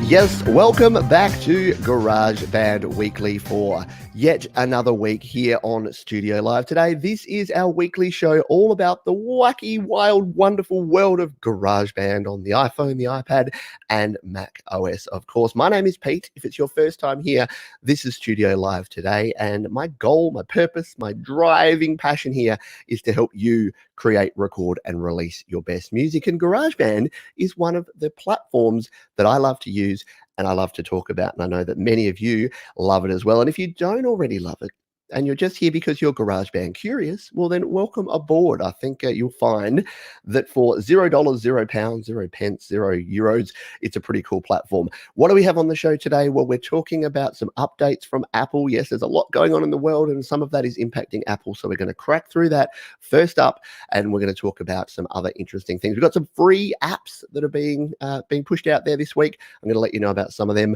Yes, welcome back to GarageBand Weekly for yet another week here on Studio Live. Today, this is our weekly show all about the wacky, wild, wonderful world of GarageBand on the iPhone, the iPad, and Mac OS, of course. My name is Pete. If it's your first time here, this is Studio Live today, and my goal, my purpose, my driving passion here is to help you create, record, and release your best music. And GarageBand is one of the platforms that I love to use and I love to talk about. And I know that many of you love it as well. And if you don't already love it, and you're just here because you're GarageBand curious, well then welcome aboard. I think you'll find that for $0, £0, 0 pence, €0, it's a pretty cool platform. What do we have on the show today? Well, we're talking about some updates from Apple. Yes, there's a lot going on in the world and some of that is impacting Apple. So we're going to crack through that first up, and we're going to talk about some other interesting things. We've got some free apps that are being pushed out there this week. I'm going to let you know about some of them.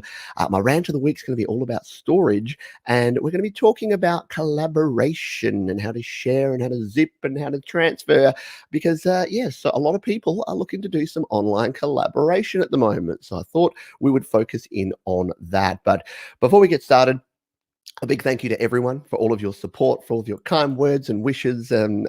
My rant of the week is going to be all about storage, and we're going to be talking about collaboration and how to share and how to zip and how to transfer, because yes, so a lot of people are looking to do some online collaboration at the moment. So I thought we would focus in on that. But before we get started, a big thank you to everyone for all of your support, for all of your kind words and wishes and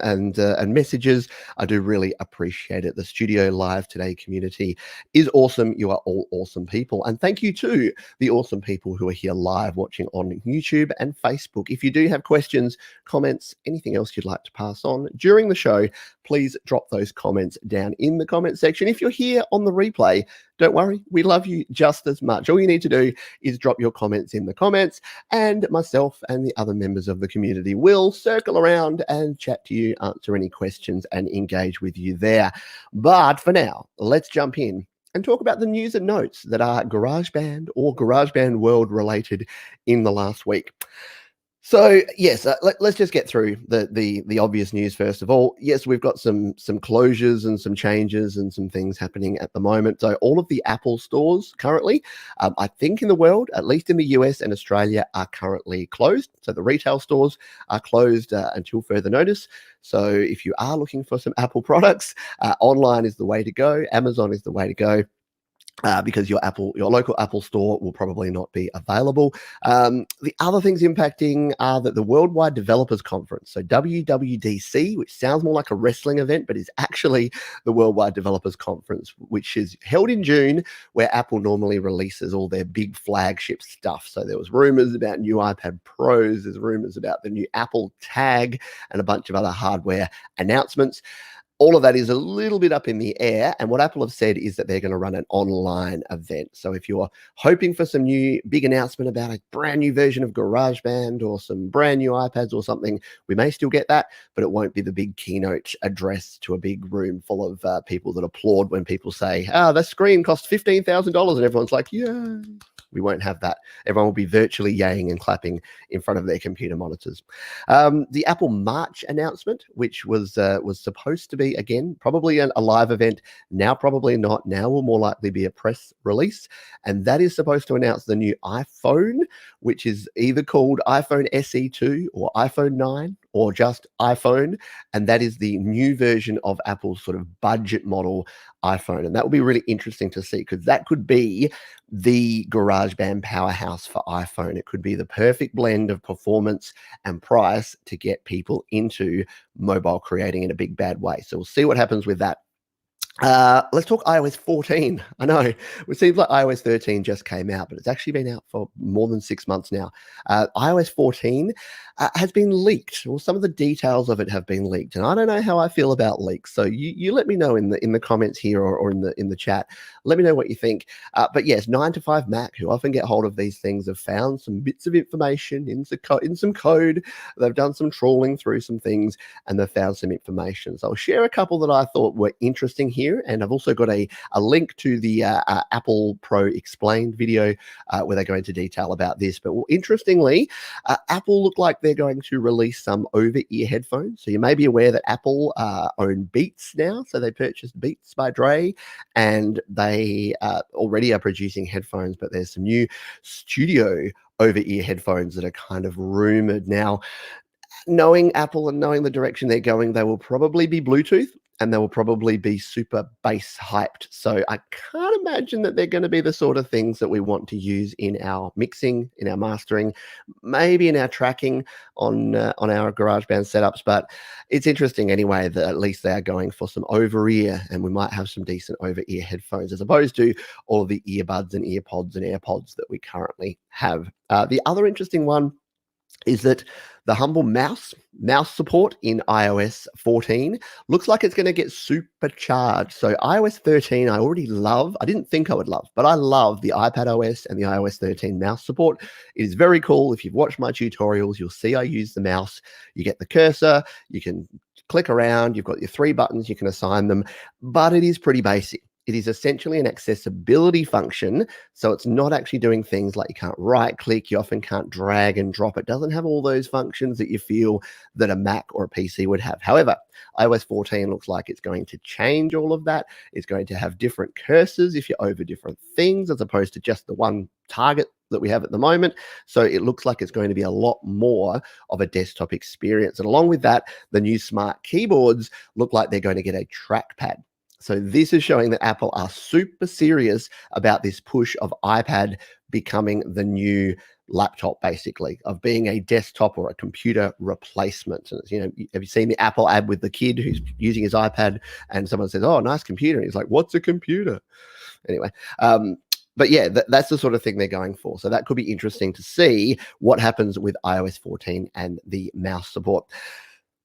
messages. I do really appreciate it. The Studio Live Today community is awesome. You are all awesome people. And thank you to the awesome people who are here live watching on YouTube and Facebook. If you do have questions, comments, anything else you'd like to pass on during the show, please drop those comments down in the comment section. If you're here on the replay, don't worry, we love you just as much. All you need to do is drop your comments in the comments, and myself and the other members of the community will circle around and chat to you, answer any questions, and engage with you there. But for now, let's jump in and talk about the news and notes that are GarageBand or GarageBand World related in the last week. So yes, let's just get through the obvious news first of all. Yes, we've got some closures and some changes and some things happening at the moment. So all of the Apple stores currently, I think in the world, at least in the US and Australia, are currently closed. So the retail stores are closed until further notice. So if you are looking for some Apple products, online is the way to go. Amazon is the way to go. Because your local Apple store will probably not be available. The other things impacting are that the Worldwide Developers Conference, so WWDC, which sounds more like a wrestling event, but is actually the Worldwide Developers Conference, which is held in June, where Apple normally releases all their big flagship stuff. So there was rumors about new iPad Pros, there's rumors about the new Apple Tag, and a bunch of other hardware announcements. All of that is a little bit up in the air, and what Apple have said is that they're going to run an online event. So if you're hoping for some new big announcement about a brand new version of GarageBand or some brand new iPads or something, we may still get that, but it won't be the big keynote address to a big room full of people that applaud when people say, the screen cost $15,000, and everyone's like, yeah. We won't have that. Everyone will be virtually yaying and clapping in front of their computer monitors. The Apple March announcement, which was supposed to be, again, probably a live event, now probably not. Now will more likely be a press release. And that is supposed to announce the new iPhone, which is either called iPhone SE2 or iPhone 9 or just iPhone. And that is the new version of Apple's sort of budget model iPhone. And that will be really interesting to see, because that could be the GarageBand powerhouse for iPhone. It could be the perfect blend of performance and price to get people into mobile creating in a big bad way. So we'll see what happens with that. Let's talk iOS 14. I know it seems like iOS 13 just came out, but it's actually been out for more than 6 months now. iOS 14 has been leaked, or some of the details of it have been leaked, and I don't know how I feel about leaks. So you let me know in the comments here or in the chat. Let me know what you think. But yes, 9 to 5 Mac, who often get hold of these things, have found some bits of information in some code. They've done some trawling through some things, and they've found some information. So I'll share a couple that I thought were interesting here, and I've also got a link to the Apple Pro Explained video where they go into detail about this. But interestingly, Apple look like they're going to release some over-ear headphones. So you may be aware that Apple own Beats now. So they purchased Beats by Dre, and they already are producing headphones, but there's some new studio over-ear headphones that are kind of rumored now. Knowing Apple and knowing the direction they're going, they will probably be Bluetooth. and they will probably be super bass hyped. So I can't imagine that they're going to be the sort of things that we want to use in our mixing, in our mastering, maybe in our tracking on our GarageBand setups. But it's interesting anyway that at least they are going for some over-ear, and we might have some decent over-ear headphones as opposed to all of the earbuds and earpods and AirPods that we currently have. The other interesting one is that the humble mouse support in iOS 14 looks like it's going to get supercharged. So iOS 13, I already love. I didn't think I would love, but I love the iPad OS and the iOS 13 mouse support. It is very cool. If you've watched my tutorials, you'll see I use the mouse. You get the cursor, you can click around, you've got your 3 buttons, you can assign them, but it is pretty basic. It is essentially an accessibility function. So it's not actually doing things like you can't right click, you often can't drag and drop. It doesn't have all those functions that you feel that a Mac or a PC would have. However, iOS 14 looks like it's going to change all of that. It's going to have different cursors if you're over different things, as opposed to just the one target that we have at the moment. So it looks like it's going to be a lot more of a desktop experience. And along with that, the new smart keyboards look like they're going to get a trackpad. So this is showing that Apple are super serious about this push of iPad becoming the new laptop, basically, of being a desktop or a computer replacement. And you know, have you seen the Apple ad with the kid who's using his iPad and someone says, "Oh, nice computer." And he's like, "What's a computer?" Anyway, but yeah, that's the sort of thing they're going for. So that could be interesting to see what happens with iOS 14 and the mouse support.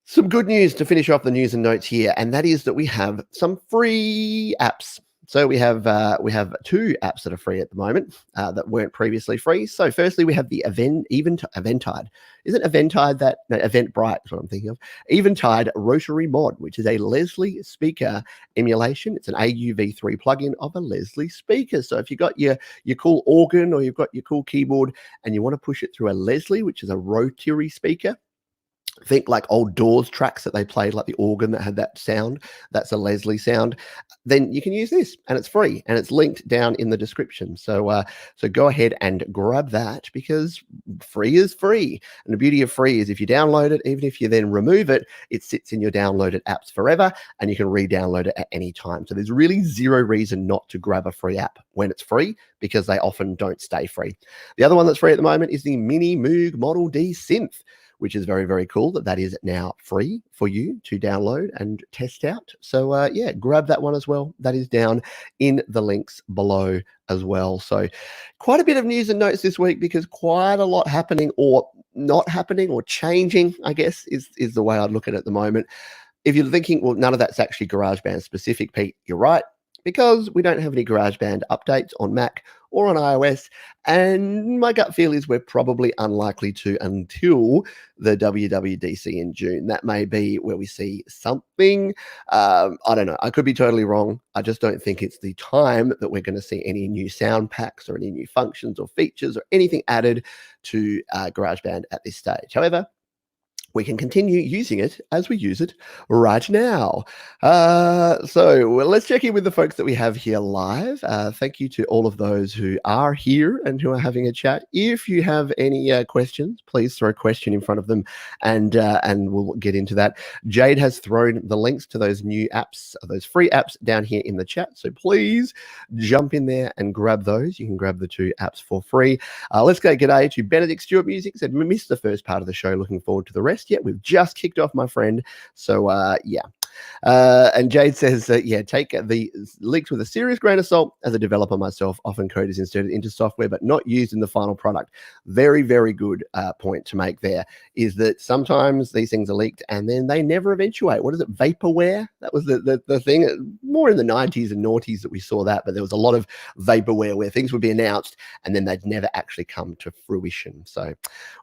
Some good news to finish off the news and notes here, and that is that we have some free apps. So we have 2 apps that are free at the moment that weren't previously free. So firstly, we have the Eventide. Isn't Eventide that? No, Eventbrite is what I'm thinking of. Eventide Rotary Mod, which is a Leslie speaker emulation. It's an AUV3 plugin of a Leslie speaker. So if you've got your cool organ or you've got your cool keyboard and you want to push it through a Leslie, which is a rotary speaker, think like old Doors tracks that they played, like the organ that had that sound, that's a Leslie sound, then you can use this, and it's free, and it's linked down in the description. So go ahead and grab that, because free is free. And the beauty of free is if you download it, even if you then remove it, it sits in your downloaded apps forever, and you can re-download it at any time. So there's really zero reason not to grab a free app when it's free, because they often don't stay free. The other one that's free at the moment is the Mini Moog Model D Synth, which is very, very cool that is now free for you to download and test out. So yeah, grab that one as well. That is down in the links below as well. So quite a bit of news and notes this week, because quite a lot happening or not happening or changing, I guess, is the way I'd look at it at the moment. If you're thinking, well, none of that's actually GarageBand specific, Pete, you're right, because we don't have any GarageBand updates on Mac or on iOS, and my gut feel is we're probably unlikely to until the WWDC in June. That may be where we see something. I don't know. I could be totally wrong. I just don't think it's the time that we're going to see any new sound packs or any new functions or features or anything added to GarageBand at this stage. However, we can continue using it as we use it right now. So let's check in with the folks that we have here live. Thank you to all of those who are here and who are having a chat. If you have any questions, please throw a question in front of them, and we'll get into that. Jade has thrown the links to those new apps, those free apps, down here in the chat. So please jump in there and grab those. You can grab the 2 apps for free. Let's go g'day to Benedict Stewart Music. Said, missed the first part of the show. Looking forward to the rest. Yeah, we've just kicked off, my friend. So yeah. And Jade says that, yeah, take the leaks with a serious grain of salt. As a developer myself, often code is inserted into software but not used in the final product. Very, very good point to make there, is that sometimes these things are leaked and then they never eventuate. What is it? Vaporware? That was the thing. More in the 90s and noughties that we saw that, but there was a lot of vaporware where things would be announced and then they'd never actually come to fruition. So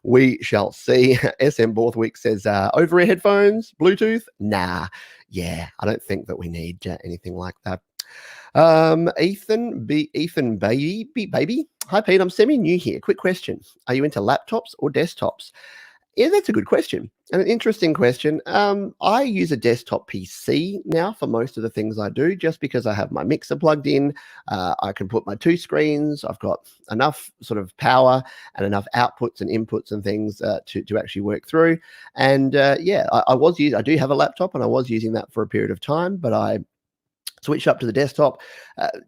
we shall see. SM Borthwick says, over-ear headphones, Bluetooth? Nah. Yeah, I don't think that we need anything like that. Ethan baby. Hi Pete, I'm semi-new here. Quick question: are you into laptops or desktops? Yeah, that's a good question and an interesting question. I use a desktop PC now for most of the things I do, just because I have my mixer plugged in. I can put my two screens. I've got enough sort of power and enough outputs and inputs and things to actually work through. And yeah, I do have a laptop, and I was using that for a period of time, but I switched up to the desktop.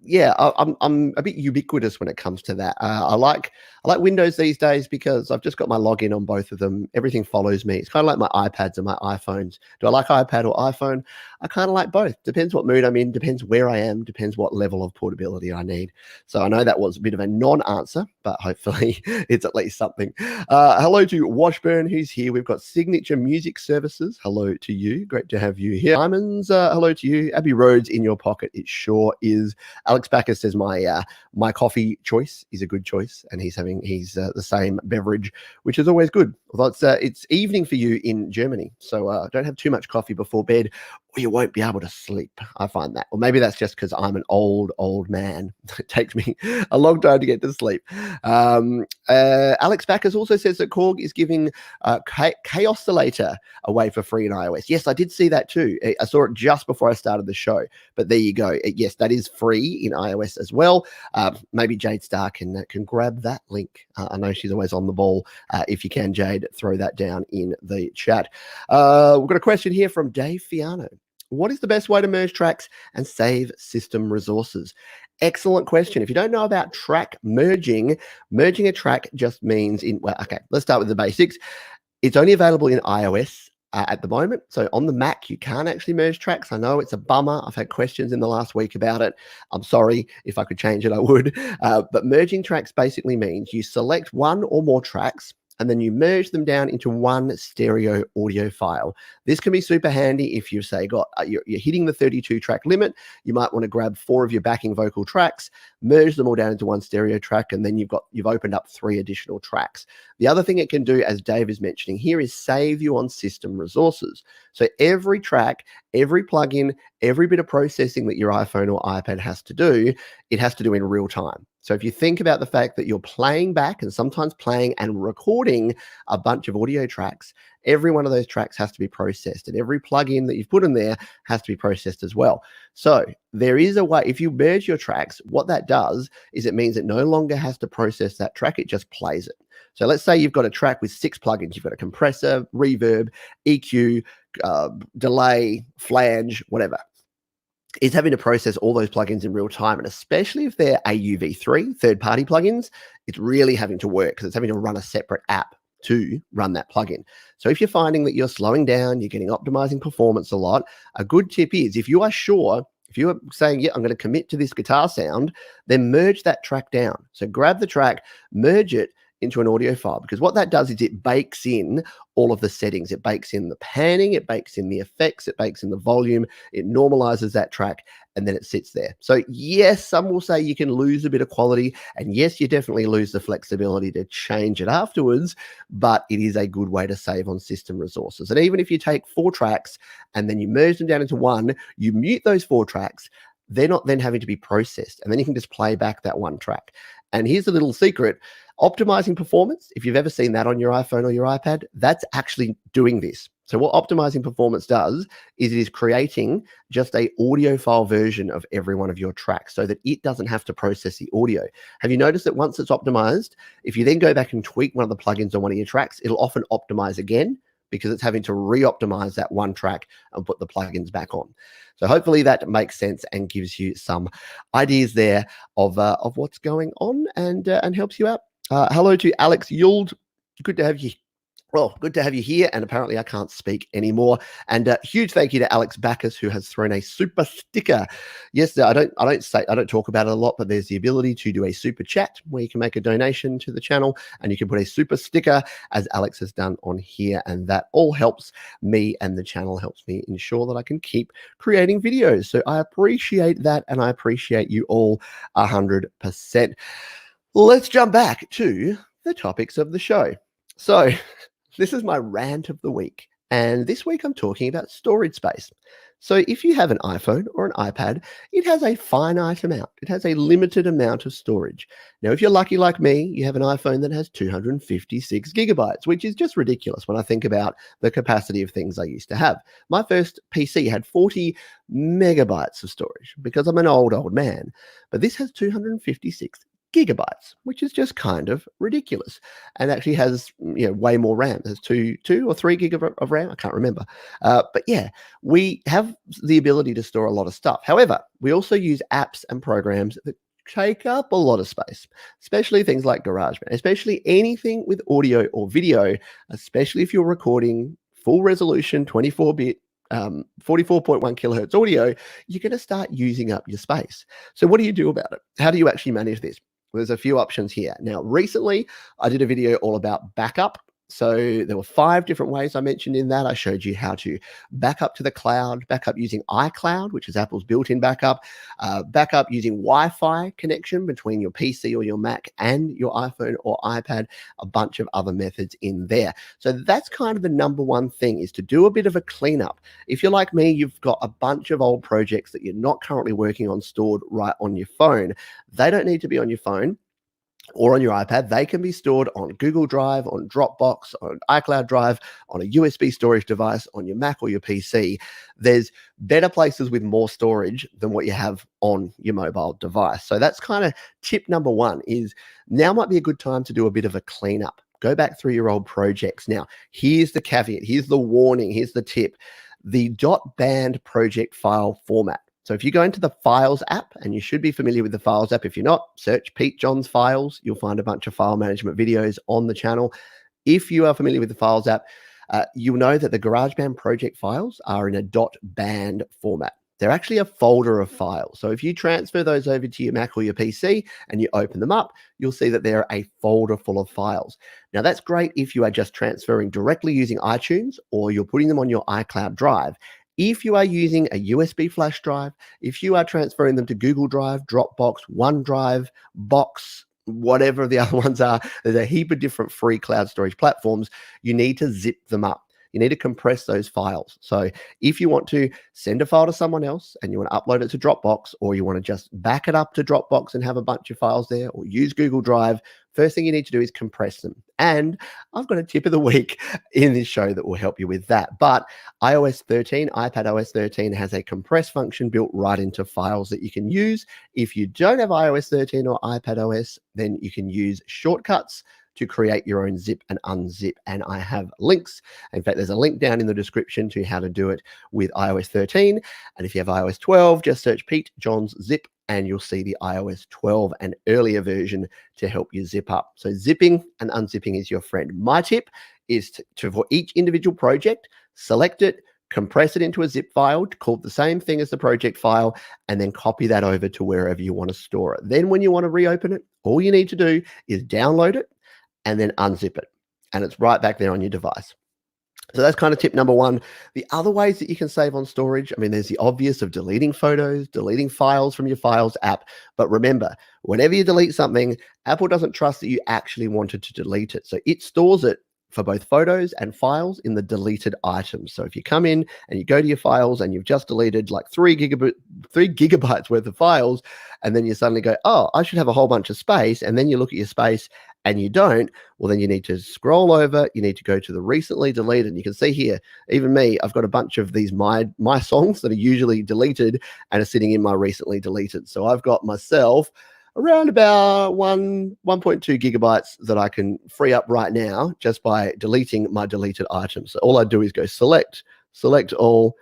Yeah, I'm a bit ubiquitous when it comes to that. I like Windows these days because I've just got my login on both of them. Everything follows me. It's kind of like my iPads and my iPhones. Do I like iPad or iPhone? I kind of like both. Depends what mood I'm in. Depends where I am. Depends what level of portability I need. So I know that was a bit of a non-answer, but hopefully it's at least something. Hello to Washburn, who's here. We've got Signature Music Services. Hello to you. Great to have you here. Simons, hello to you. Abbey Road's in your pocket. It sure is. Alex Backus says my coffee choice is a good choice, and he's the same beverage, which is always good. Although it's evening for you in Germany, so don't have too much coffee before bed, or you won't be able to sleep. I find that, or maybe that's just because I'm an old man. It takes me a long time to get to sleep. Alex Backus also says that Korg is giving Chaosillator away for free in iOS. Yes, I did see that too. I saw it just before I started the show, but there you go. Yes, that is free in iOS as well. Maybe Jade Star can grab that link. I know she's always on the ball. If you can, Jade, throw that down in the chat. We've got a question here from Dave Fiano. What is the best way to merge tracks and save system resources? Excellent question. If you don't know about track merging a track just means okay, let's start with the basics. It's only available in iOS at the moment. So on the Mac, you can't actually merge tracks. I know it's a bummer. I've had questions in the last week about it. I'm sorry. If I could change it, I would. But merging tracks basically means you select one or more tracks, and then you merge them down into one stereo audio file. This can be super handy if you say you're hitting the 32 track limit. You might want to grab 4 of your backing vocal tracks, merge them all down into one stereo track, and then you've opened up 3 additional tracks. The other thing it can do, as Dave is mentioning here, is save you on system resources. So every track, every plugin, every bit of processing that your iPhone or iPad has to do, it has to do in real time. So if you think about the fact that you're playing back and sometimes playing and recording a bunch of audio tracks, every one of those tracks has to be processed, and every plugin that you've put in there has to be processed as well. So there is a way, if you merge your tracks, what that does is it means it no longer has to process that track, it just plays it. So let's say you've got a track with 6 plugins. You've got a compressor, reverb, EQ, delay, flange, whatever. It's having to process all those plugins in real time. And especially if they're AUV3, third-party plugins, it's really having to work because it's having to run a separate app to run that plugin. So if you're finding that you're slowing down, you're getting optimizing performance a lot, a good tip is if you are saying, yeah, I'm going to commit to this guitar sound, then merge that track down. So grab the track, merge it into an audio file, because what that does is it bakes in all of the settings. It bakes in the panning, it bakes in the effects, it bakes in the volume, it normalizes that track, and then it sits there. So yes, some will say you can lose a bit of quality, and yes, you definitely lose the flexibility to change it afterwards, but it is a good way to save on system resources. And even if you take 4 tracks and then you merge them down into one, you mute those 4 tracks, they're not then having to be processed, and then you can just play back that one track. And here's a little secret. Optimizing performance, if you've ever seen that on your iPhone or your iPad, that's actually doing this. So what optimizing performance does is it is creating just a audio file version of every one of your tracks so that it doesn't have to process the audio. Have you noticed that once it's optimized, if you then go back and tweak one of the plugins on one of your tracks, it'll often optimize again because it's having to re-optimize that one track and put the plugins back on. So hopefully that makes sense and gives you some ideas there of what's going on and helps you out. Hello to Alex Yuld. Good to have you. Well, good to have you here. And apparently I can't speak anymore. And huge thank you to Alex Backus, who has thrown a super sticker. Yes, I don't talk about it a lot, but there's the ability to do a super chat where you can make a donation to the channel and you can put a super sticker, as Alex has done on here. And that all helps me, and the channel helps me ensure that I can keep creating videos. So I appreciate that, and I appreciate you all 100%. Let's jump back to the topics of the show. So this is my rant of the week. And this week I'm talking about storage space. So if you have an iPhone or an iPad, it has a finite amount. It has a limited amount of storage. Now, if you're lucky like me, you have an iPhone that has 256 gigabytes, which is just ridiculous when I think about the capacity of things I used to have. My first PC had 40 megabytes of storage because I'm an old man, but this has 256 gigabytes, which is just kind of ridiculous, and actually has way more RAM. There's two or three gig of RAM. I can't remember, but yeah, we have the ability to store a lot of stuff. However, we also use apps and programs that take up a lot of space, especially things like GarageBand, especially anything with audio or video, especially if you're recording full resolution 24-bit 44.1 kilohertz audio, you're going to start using up your space. So what do you do about it? How do you actually manage this? Well, there's a few options here. Now, recently, I did a video all about backup. So there were 5 different ways I mentioned in that. I showed you how to back up to the cloud, backup using iCloud, which is Apple's built-in backup, backup using Wi-Fi connection between your PC or your Mac and your iPhone or iPad, a bunch of other methods in there. So that's kind of the number one thing, is to do a bit of a cleanup. If you're like me, you've got a bunch of old projects that you're not currently working on stored right on your phone. They don't need to be on your phone or on your iPad. They can be stored on Google Drive, on Dropbox, on iCloud Drive, on a USB storage device, on your Mac or your PC. There's better places with more storage than what you have on your mobile device. So that's kind of tip number one, is now might be a good time to do a bit of a cleanup. Go back through your old projects. Now, here's the caveat, here's the warning, here's the tip. The .band project file format. So if you go into the Files app, and you should be familiar with the Files app. If you're not, search Pete Johns Files. You'll find a bunch of file management videos on the channel. If you are familiar with the Files app, you'll know that the GarageBand project files are in a .band format. They're actually a folder of files. So if you transfer those over to your Mac or your PC and you open them up, you'll see that they're a folder full of files. Now, that's great if you are just transferring directly using iTunes, or you're putting them on your iCloud Drive. If you are using a USB flash drive, if you are transferring them to Google Drive, Dropbox, OneDrive, Box, whatever the other ones are, there's a heap of different free cloud storage platforms. You need to zip them up. You need to compress those files. So if you want to send a file to someone else and you want to upload it to Dropbox, or you want to just back it up to Dropbox and have a bunch of files there, or use Google Drive, first thing you need to do is compress them. And I've got a tip of the week in this show that will help you with that. But iOS 13, iPadOS 13 has a compress function built right into files that you can use. If you don't have iOS 13 or iPadOS, then you can use shortcuts to create your own zip and unzip. And I have links. In fact, there's a link down in the description to how to do it with iOS 13. And if you have iOS 12, just search Pete Johns Zip, and you'll see the iOS 12 and earlier version to help you zip up. So zipping and unzipping is your friend. My tip is to for each individual project, select it, compress it into a zip file called the same thing as the project file, and then copy that over to wherever you want to store it. Then when you want to reopen it, all you need to do is download it and then unzip it, and it's right back there on your device. So that's kind of tip number one. The other ways that you can save on storage, I mean, there's the obvious of deleting photos, deleting files from your Files app. But remember, whenever you delete something, Apple doesn't trust that you actually wanted to delete it. So it stores it for both photos and files in the deleted items. So if you come in and you go to your files and you've just deleted like 3 gigabytes worth of files, and then you suddenly go, oh, I should have a whole bunch of space. And then you look at your space and you don't, well, then you need to scroll over. You need to go to the recently deleted. And you can see here, even me, I've got a bunch of these my songs that are usually deleted and are sitting in my recently deleted. So I've got myself around about 1.2 gigabytes that I can free up right now just by deleting my deleted items. So all I do is go select all,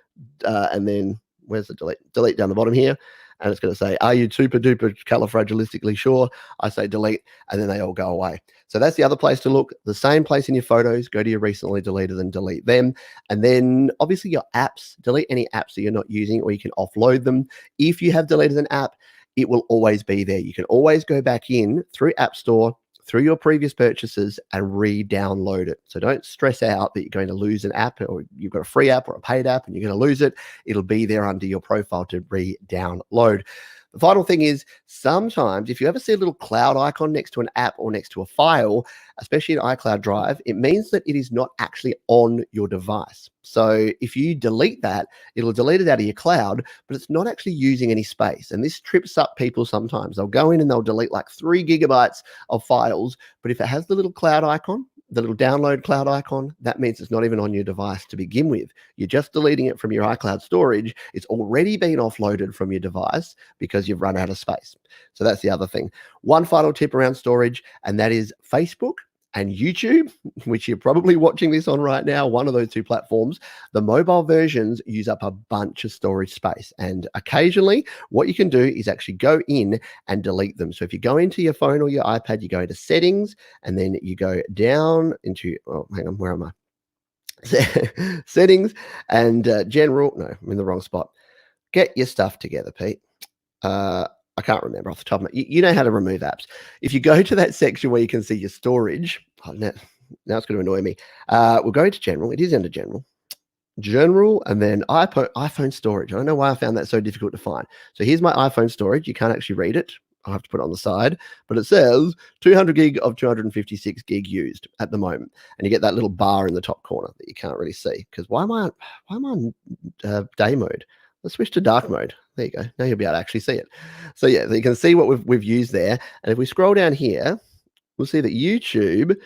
and then where's the delete down the bottom here. And it's going to say, are you super duper califragilistically sure? I say delete, and then they all go away. So that's the other place to look. The same place in your photos, go to your recently deleted and delete them. And then obviously your apps, delete any apps that you're not using, or you can offload them. If you have deleted an app, it will always be there. You can always go back in through App Store, through your previous purchases, and re-download it. So don't stress out that you're going to lose an app, or you've got a free app or a paid app and you're going to lose it. It'll be there under your profile to re-download. The final thing is sometimes if you ever see a little cloud icon next to an app or next to a file, especially in iCloud Drive, it means that it is not actually on your device. So if you delete that, it'll delete it out of your cloud, but it's not actually using any space. And this trips up people sometimes. They'll go in and they'll delete like 3 gigabytes of files, but if it has the little cloud icon, the little download cloud icon, that means it's not even on your device to begin with. You're just deleting it from your iCloud storage. It's already been offloaded from your device because you've run out of space. So that's the other thing. One final tip around storage, and that is Facebook and YouTube, which you're probably watching this on right now, one of those two platforms. The mobile versions use up a bunch of storage space. And occasionally what you can do is actually go in and delete them. So if you go into your phone or your iPad, you go into settings, and then you go down into, oh, hang on, where am I? Settings and general. No, I'm in the wrong spot. Get your stuff together, Pete. I can't remember off the top of my, you know how to remove apps. If you go to that section where you can see your storage, now it's going to annoy me. We'll go to general. It is under general, and then iPhone storage. I don't know why I found that so difficult to find. So here's my iPhone storage. You can't actually read it. I'll have to put it on the side, but it says 200 gig of 256 gig used at the moment. And you get that little bar in the top corner that you can't really see. Because why am I on day mode? Let's switch to dark mode. There you go. Now you'll be able to actually see it. So yeah, so you can see what we've used there. And if we scroll down here, we'll see that YouTube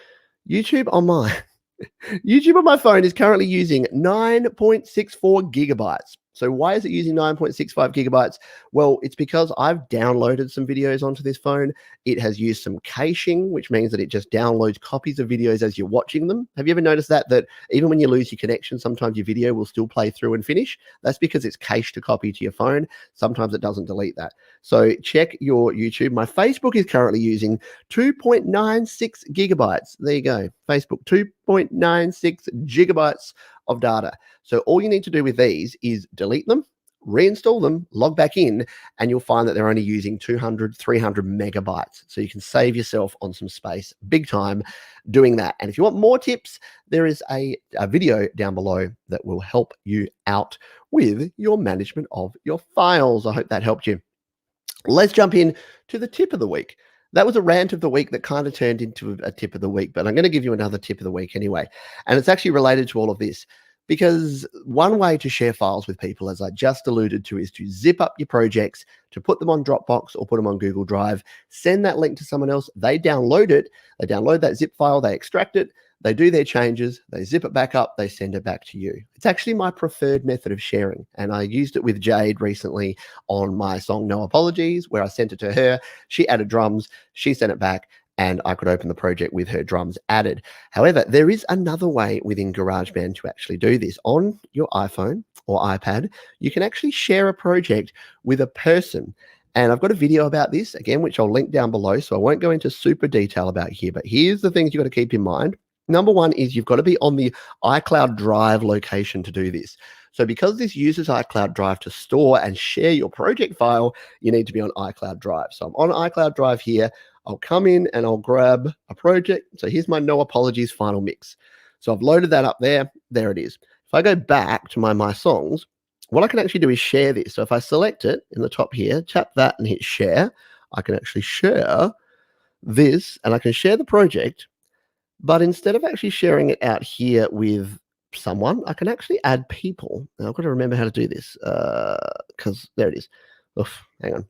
on my phone is currently using 9.64 gigabytes. So why is it using 9.65 gigabytes? Well, it's because I've downloaded some videos onto this phone. It has used some caching, which means that it just downloads copies of videos as you're watching them. Have you ever noticed that even when you lose your connection, sometimes your video will still play through and finish? That's because it's cached a copy to your phone. Sometimes it doesn't delete that. So check your YouTube. My Facebook is currently using 2.96 gigabytes. There you go. Facebook, 2.96 gigabytes of data. So all you need to do with these is delete them, reinstall them, log back in, and you'll find that they're only using 200, 300 megabytes. So you can save yourself on some space big time doing that. And if you want more tips, there is a video down below that will help you out with your management of your files. I hope that helped you. Let's jump in to the tip of the week. That was a rant of the week that kind of turned into a tip of the week, but I'm going to give you another tip of the week anyway. And it's actually related to all of this. Because one way to share files with people, as I just alluded to, is to zip up your projects, to put them on Dropbox or put them on Google Drive, send that link to someone else, they download it, they download that zip file, they extract it, they do their changes, they zip it back up, they send it back to you. It's actually my preferred method of sharing. And I used it with Jade recently on my song No Apologies, where I sent it to her, she added drums, she sent it back, and I could open the project with her drums added. However, there is another way within GarageBand to actually do this. On your iPhone or iPad, you can actually share a project with a person. And I've got a video about this, again, which I'll link down below, so I won't go into super detail about here, but here's the things you've got to keep in mind. Number one is you've got to be on the iCloud Drive location to do this. So because this uses iCloud Drive to store and share your project file, you need to be on iCloud Drive. So I'm on iCloud Drive here. I'll come in and I'll grab a project. So here's my No Apologies final mix. So I've loaded that up there. There it is. If I go back to my songs, what I can actually do is share this. So if I select it in the top here, tap that and hit share, I can actually share this and I can share the project. But instead of actually sharing it out here with someone, I can actually add people. Now I've got to remember how to do this because there it is. Oof, hang on.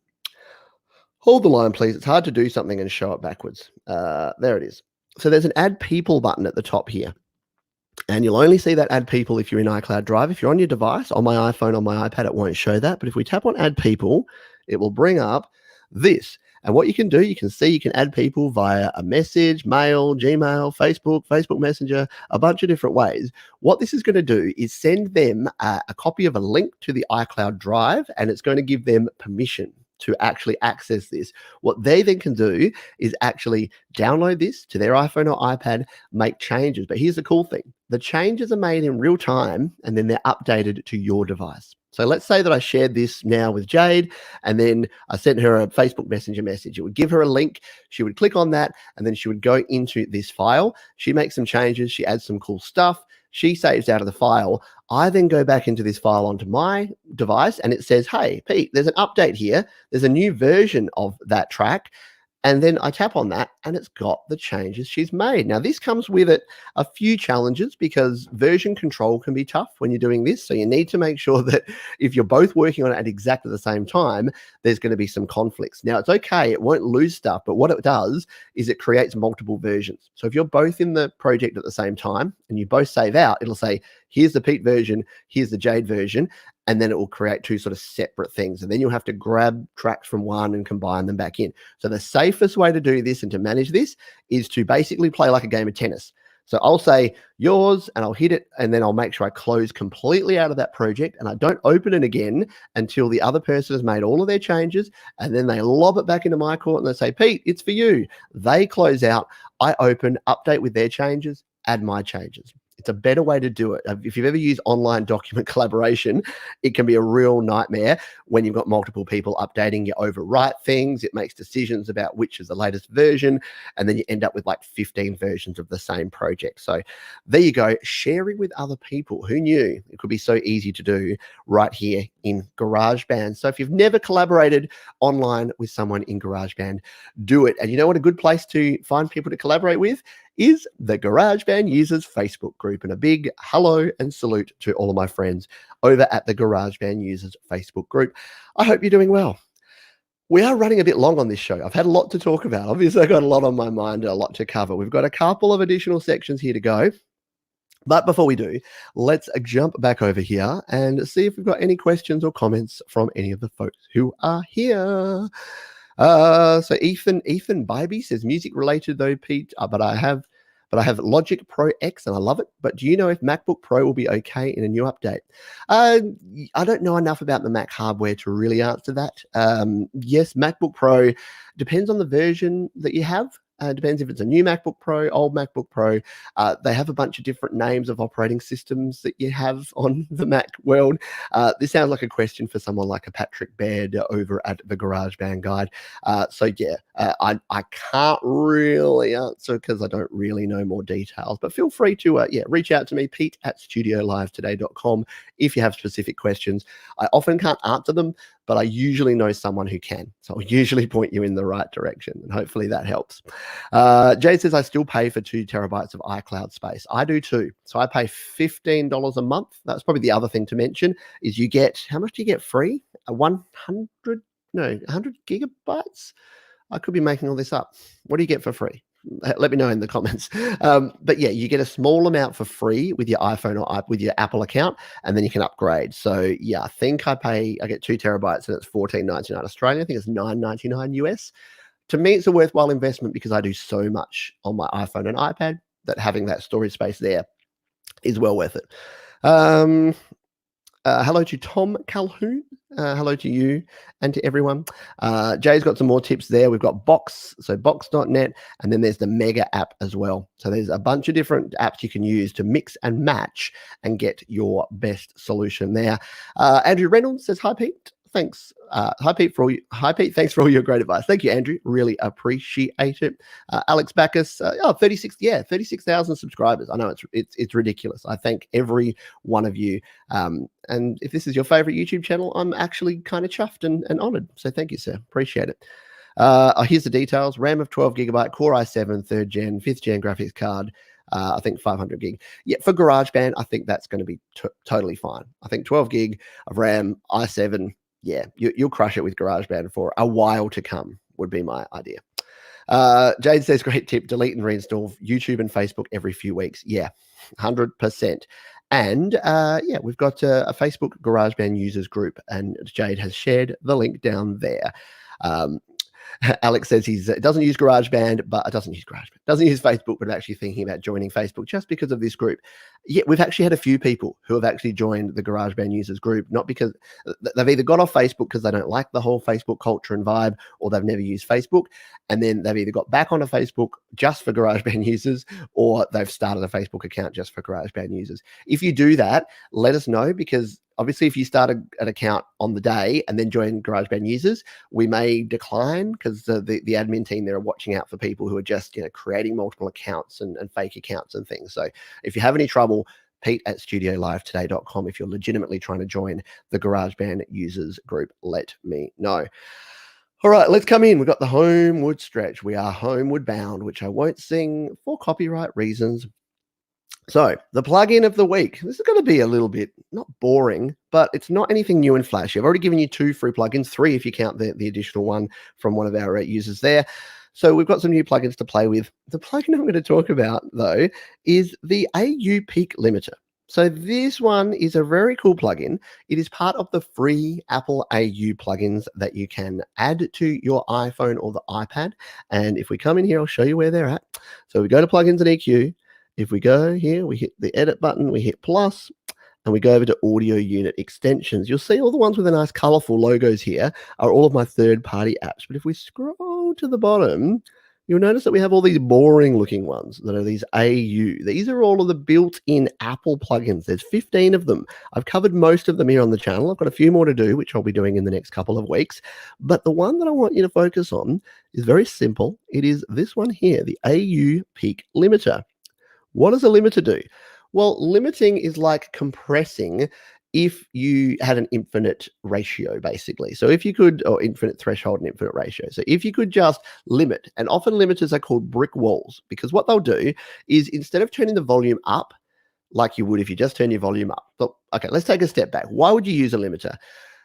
Hold the line, please. It's hard to do something and show it backwards. There it is. So there's an add people button at the top here. And you'll only see that add people if you're in iCloud Drive. If you're on your device, on my iPhone, on my iPad, it won't show that. But if we tap on add people, it will bring up this. And what you can do, you can see you can add people via a message, mail, Gmail, Facebook Messenger, a bunch of different ways. What this is going to do is send them a copy of a link to the iCloud Drive, and it's going to give them permission to actually access this. What they then can do is actually download this to their iPhone or iPad, make changes. But here's the cool thing. The changes are made in real time, and then they're updated to your device. So let's say that I shared this now with Jade, and then I sent her a Facebook Messenger message. It would give her a link. She would click on that, and then she would go into this file. She makes some changes. She adds some cool stuff. She saves out of the file. I then go back into this file onto my device and it says, hey, Pete, there's an update here. There's a new version of that track. And then I tap on that and it's got the changes she's made. Now, this comes with it a few challenges because version control can be tough when you're doing this. So you need to make sure that if you're both working on it at exactly the same time, there's going to be some conflicts. Now, it's okay. It won't lose stuff, but what it does is it creates multiple versions. So if you're both in the project at the same time and you both save out, it'll say, here's the Pete version, here's the Jade version. And then it will create two sort of separate things. And then you'll have to grab tracks from one and combine them back in. So the safest way to do this and to manage this is to basically play like a game of tennis. So I'll say yours and I'll hit it and then I'll make sure I close completely out of that project and I don't open it again until the other person has made all of their changes and then they lob it back into my court and they say, Pete, it's for you. They close out, I open, update with their changes, add my changes. It's a better way to do it. If you've ever used online document collaboration, it can be a real nightmare when you've got multiple people updating. You overwrite things. It makes decisions about which is the latest version. And then you end up with like 15 versions of the same project. So there you go. Sharing with other people. Who knew it could be so easy to do right here in GarageBand. So if you've never collaborated online with someone in GarageBand, do it. And you know what a good place to find people to collaborate with is the GarageBand Users Facebook group. And a big hello and salute to all of my friends over at the GarageBand Users Facebook group. I hope you're doing well. We are running a bit long on this show. I've had a lot to talk about. Obviously, I've got a lot on my mind and a lot to cover. We've got a couple of additional sections here to go. But before we do, let's jump back over here and see if we've got any questions or comments from any of the folks who are here. So Ethan Bybee says music related though, Pete, but I have Logic Pro X and I love it. But do you know if MacBook Pro will be okay in a new update? I don't know enough about the Mac hardware to really answer that. Yes, MacBook Pro depends on the version that you have. Depends if it's a new MacBook Pro, old MacBook Pro. They have a bunch of different names of operating systems that you have on the Mac world. This sounds like a question for someone like a Patrick Baird over at the GarageBand Guide. I can't really answer because I don't really know more details. But feel free to reach out to me, pete@studiolivetoday.com, if you have specific questions. I often can't answer them, but I usually know someone who can. So I'll usually point you in the right direction, and hopefully that helps. Jay says, I still pay for 2 terabytes of iCloud space. I do too. So I pay $15 a month. That's probably the other thing to mention is you get, how much do you get free? 100 gigabytes? I could be making all this up. What do you get for free? Let me know in the comments. But yeah, you get a small amount for free with your iPhone or with your Apple account, and then you can upgrade. So yeah, I think I get 2 terabytes and it's $14.99 Australian. I think it's $9.99 US. To me, it's a worthwhile investment because I do so much on my iPhone and iPad that having that storage space there is well worth it. Hello to Tom Calhoun. Hello to you and to everyone. Jay's got some more tips there. We've got Box, so box.net, and then there's the Mega app as well. So there's a bunch of different apps you can use to mix and match and get your best solution there. Andrew Reynolds says, hi, Pete. Thanks. Hi, Pete. Thanks for all your great advice. Thank you, Andrew. Really appreciate it. Alex Backus. 36,000 subscribers. I know it's ridiculous. I thank every one of you. And if this is your favorite YouTube channel, I'm actually kind of chuffed and honored. So thank you, sir. Appreciate it. Here's the details. RAM of 12 gigabyte, Core i7, 3rd gen, 5th gen graphics card. I think 500 gig. Yeah, for GarageBand, I think that's going to be totally fine. I think 12 gig of RAM, i7. Yeah, you'll crush it with GarageBand for a while to come, would be my idea. Jade says, great tip, delete and reinstall YouTube and Facebook every few weeks. Yeah, 100%. And we've got a Facebook GarageBand users group, and Jade has shared the link down there. Alex says he doesn't use GarageBand, doesn't use Facebook, but actually thinking about joining Facebook just because of this group. Yeah, we've actually had a few people who have actually joined the GarageBand users group, not because they've either got off Facebook because they don't like the whole Facebook culture and vibe, or they've never used Facebook, and then they've either got back onto Facebook just for GarageBand users, or they've started a Facebook account just for GarageBand users. If you do that, let us know, because obviously, if you start an account on the day and then join GarageBand users, we may decline because the admin team there are watching out for people who are just creating multiple accounts and fake accounts and things. So if you have any trouble, pete@studiolivetoday.com. If you're legitimately trying to join the GarageBand users group, let me know. All right, let's come in. We've got the homeward stretch. We are homeward bound, which I won't sing for copyright reasons. So the plugin of the week, this is going to be a little bit, not boring, but it's not anything new and flashy. I've already given you 2 free plugins, 3 if you count the additional one from one of our users there. So we've got some new plugins to play with. The plugin I'm going to talk about, though, is the AU Peak Limiter. So this one is a very cool plugin. It is part of the free Apple AU plugins that you can add to your iPhone or the iPad. And if we come in here, I'll show you where they're at. So we go to plugins and EQ. If we go here, we hit the edit button, we hit plus, and we go over to audio unit extensions. You'll see all the ones with the nice colorful logos here are all of my third-party apps. But if we scroll to the bottom, you'll notice that we have all these boring looking ones that are these AU. These are all of the built-in Apple plugins. There's 15 of them. I've covered most of them here on the channel. I've got a few more to do, which I'll be doing in the next couple of weeks. But the one that I want you to focus on is very simple. It is this one here, the AU Peak Limiter. What does a limiter do? Well, limiting is like compressing if you had an infinite ratio, basically. So if you could, or infinite threshold and infinite ratio. So if you could just limit, and often limiters are called brick walls, because what they'll do is instead of turning the volume up like you would if you just turn your volume up. But, okay, let's take a step back. Why would you use a limiter?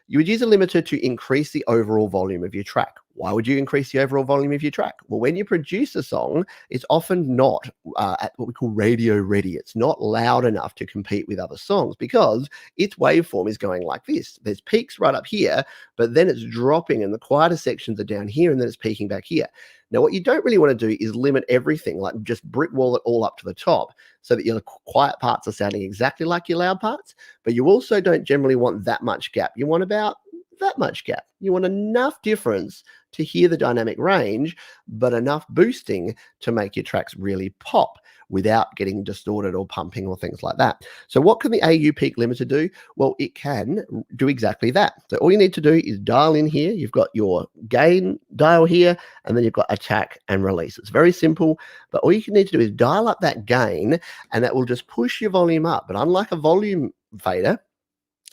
You would use a limiter to increase the overall volume of your track. Why would you increase the overall volume of your track? Well, when you produce a song, it's often not at what we call radio ready. It's not loud enough to compete with other songs because its waveform is going like this. There's peaks right up here, but then it's dropping and the quieter sections are down here and then it's peaking back here. Now, what you don't really want to do is limit everything, like just brick wall it all up to the top so that your quiet parts are sounding exactly like your loud parts, but you also don't generally want that much gap. You want about that much gap. You want enough difference to hear the dynamic range, but enough boosting to make your tracks really pop without getting distorted or pumping or things like that. So what can the AU Peak Limiter do? Well, it can do exactly that. So all you need to do is dial in here. You've got your gain dial here, and then you've got attack and release. It's very simple, but all you need to do is dial up that gain, and that will just push your volume up. But unlike a volume fader,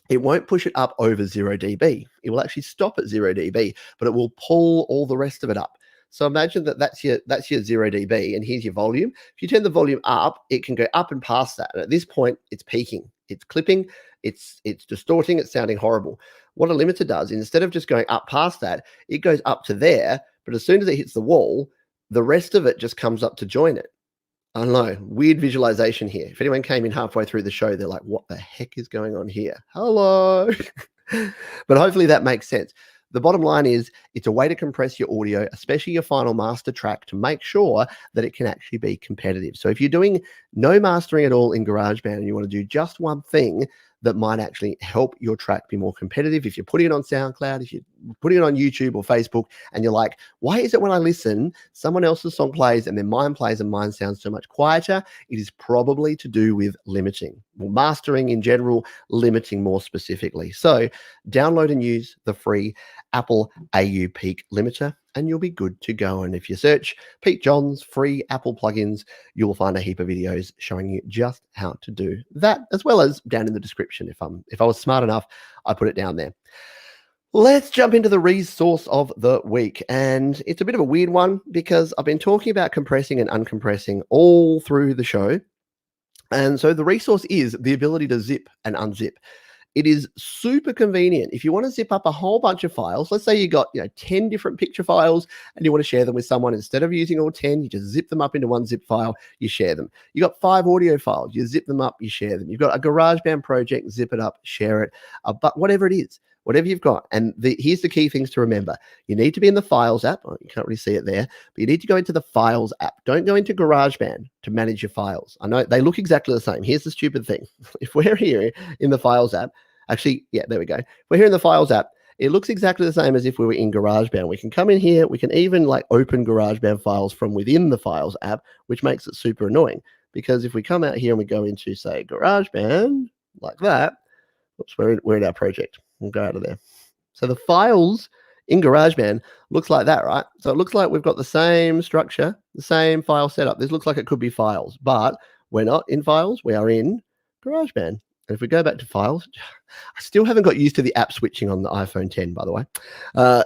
it won't push it up over 0 dB. It will actually stop at 0 dB, but it will pull all the rest of it up. So imagine that that's your 0 dB, and here's your volume. If you turn the volume up, it can go up and past that. And at this point, it's peaking, it's clipping, it's distorting, it's sounding horrible. What a limiter does, instead of just going up past that, it goes up to there, but as soon as it hits the wall, the rest of it just comes up to join it. I don't know, weird visualization here. If anyone came in halfway through the show, they're like, what the heck is going on here? Hello. But hopefully that makes sense. The bottom line is it's a way to compress your audio, especially your final master track, to make sure that it can actually be competitive. So if you're doing no mastering at all in GarageBand and you want to do just one thing that might actually help your track be more competitive, if you're putting it on SoundCloud, if you're putting it on YouTube or Facebook, and you're like, why is it when I listen, someone else's song plays and then mine plays and mine sounds so much quieter? It is probably to do with limiting. Well, mastering in general, limiting more specifically. So download and use the free Apple AU Peak Limiter, and you'll be good to go. And if you search Pete Johns free Apple plugins, you'll find a heap of videos showing you just how to do that, as well as down in the description. If I was smart enough, I put it down there. Let's jump into the resource of the week. And it's a bit of a weird one because I've been talking about compressing and uncompressing all through the show. And so the resource is the ability to zip and unzip. It is super convenient. If you want to zip up a whole bunch of files, let's say you got 10 different picture files and you want to share them with someone, instead of using all 10, you just zip them up into one zip file, you share them. You got 5 audio files, you zip them up, you share them. You've got a GarageBand project, zip it up, share it, but whatever it is, whatever you've got. And here's the key things to remember. You need to be in the Files app. Oh, you can't really see it there, but you need to go into the Files app. Don't go into GarageBand to manage your files. I know they look exactly the same. Here's the stupid thing. If we're here in the Files app, actually, yeah, there we go. We're here in the Files app. It looks exactly the same as if we were in GarageBand. We can come in here. We can even open GarageBand files from within the Files app, which makes it super annoying. Because if we come out here and we go into, say, GarageBand, like that, oops, we're in our project. We'll go out of there. So the files in GarageBand looks like that, right? So it looks like we've got the same structure, the same file setup. This looks like it could be files, but we're not in files. We are in GarageBand. And if we go back to files, I still haven't got used to the app switching on the iPhone 10, by the way.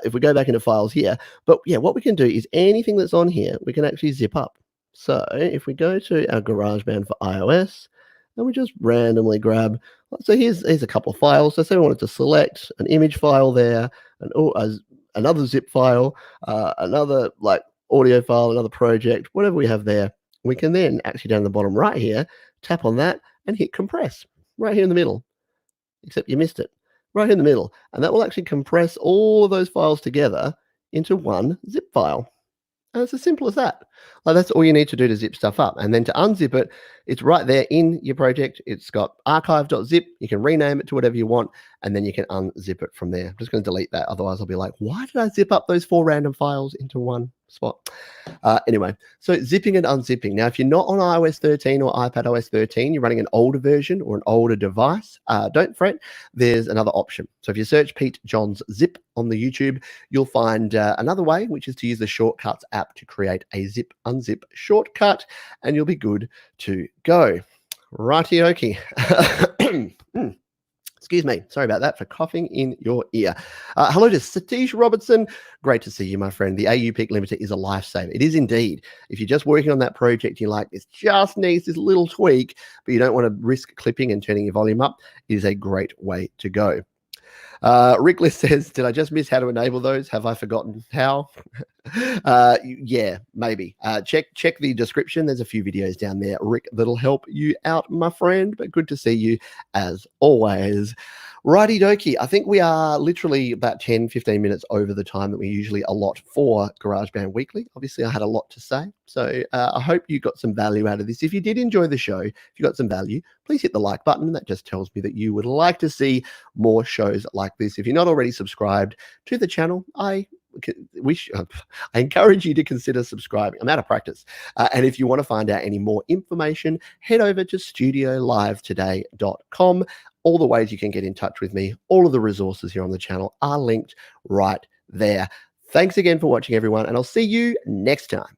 If we go back into files here, but yeah, what we can do is anything that's on here, we can actually zip up. So if we go to our GarageBand for iOS, and we just randomly grab, so here's a couple of files. So say we wanted to select an image file there, and another zip file, another like audio file, another project, whatever we have there. We can then actually down the bottom right here, tap on that and hit compress right here in the middle, except you missed it, right here in the middle. And that will actually compress all of those files together into one zip file. And it's as simple as that. Like that's all you need to do to zip stuff up. And then to unzip it, it's right there in your project. It's got archive.zip. You can rename it to whatever you want, and then you can unzip it from there. I'm just going to delete that. Otherwise, I'll be like, why did I zip up those 4 random files into one spot? Anyway, so zipping and unzipping. Now, if you're not on iOS 13 or iPadOS 13, you're running an older version or an older device, don't fret. There's another option. So if you search Pete John's Zip on the YouTube, you'll find another way, which is to use the Shortcuts app to create a zip unzip shortcut, and you'll be good to go. Righty-okey. Excuse me. Sorry about that for coughing in your ear. Hello to Satish Robertson. Great to see you, my friend. The AU Peak Limiter is a lifesaver. It is indeed. If you're just working on that project, you're like, this just needs this little tweak, but you don't want to risk clipping and turning your volume up, it is a great way to go. Rick List says, did I just miss how to enable those? Have I forgotten how? Yeah, maybe. Check the description. There's a few videos down there, Rick, that'll help you out, my friend. But good to see you as always. Righty dokey. I think we are literally about 10-15 minutes over the time that we usually allot for GarageBand Weekly. Obviously, I had a lot to say, so I hope you got some value out of this. If you did enjoy the show, if you got some value, please hit the like button. That just tells me that you would like to see more shows like this. If you're not already subscribed to the channel, I encourage you to consider subscribing. I'm out of practice. And if you want to find out any more information, head over to studiolivetoday.com. All the ways you can get in touch with me, all of the resources here on the channel are linked right there. Thanks again for watching, everyone, and I'll see you next time.